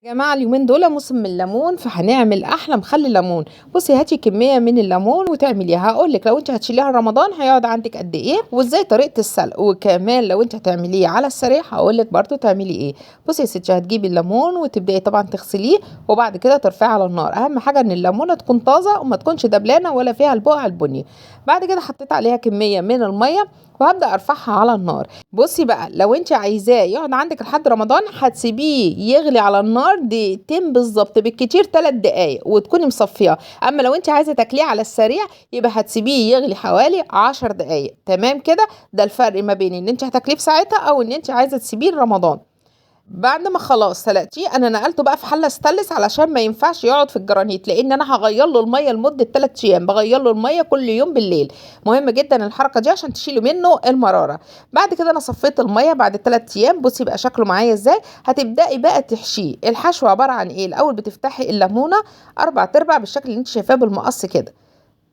يا جماعة اليومين دول موسم الليمون، فهنعمل أحلى مخلل ليمون. بصي هاتي كمية من الليمون وتعمليها. هقولك لو انت هتشيليها رمضان هيقعد عندك قد ايه وازاي طريقة السلق، وكمان لو انت هتعمليه على السريع هقولك برضو تعملي ايه. بصي يا ستي هتجيبي الليمون وتبدأي طبعا تغسليه وبعد كده ترفعيه على النار. أهم حاجة إن الليمونة تكون طازة وما تكونش دبلانة ولا فيها البقع البني. بعد كده حطيت عليها كمية من المية وهبدأ أرفعها على النار. بصي بقى لو انت عايزاه يقعد عندك لحد رمضان هتسيبيه يغلي على النار دقيقتين بالظبط، بالكتير 3 دقايق وتكوني مصفيه. اما لو انت عايزه تاكليه على السريع يبقى هتسيبيه يغلي حوالي 10 دقايق. تمام كده؟ ده الفرق ما بين ان انت هتاكليه في ساعتها او ان انت عايزه تسيبيه لرمضان. بعد ما خلاص سلقتيه انا نقلته بقى في حله ستانلس علشان ما ينفعش يقعد في الجرانيت، لان انا هغير له الميه لمده 3 ايام، بغير له الميه كل يوم بالليل. مهم جدا الحركه دي عشان تشيلي منه المراره. بعد كده انا صفيت الميه بعد 3 ايام. بصي بقى شكله معايا ازاي. هتبداي بقى تحشيه. الحشو عباره عن ايه؟ الاول بتفتحي الليمونه 4/4 بالشكل اللي انت شايفاه بالمقص كده.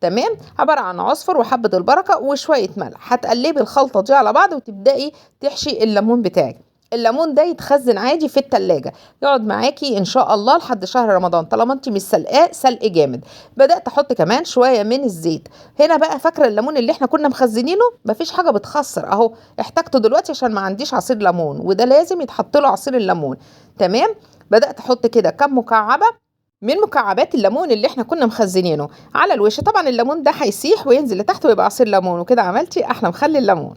تمام. عباره عن عصفر وحبه البركه وشويه ملح. هتقلبي الخلطه دي على بعض وتبداي تحشي الليمون بتاعك. الليمون ده يتخزن عادي في التلاجة، يقعد معاكي ان شاء الله لحد شهر رمضان طالما انت مش سلقاه سلق جامد. بدات احط كمان شويه من الزيت. هنا بقى فاكره الليمون اللي احنا كنا مخزنينه؟ مفيش حاجه بتخسر اهو، احتاجته دلوقتي عشان ما عنديش عصير ليمون وده لازم يتحط له عصير الليمون. تمام. بدات احط كده كام مكعبه من مكعبات الليمون اللي احنا كنا مخزنينه على الوش. طبعا الليمون ده هيسيح وينزل لتحت ويبقى عصير ليمون، وكده عملتي احلى مخلل ليمون.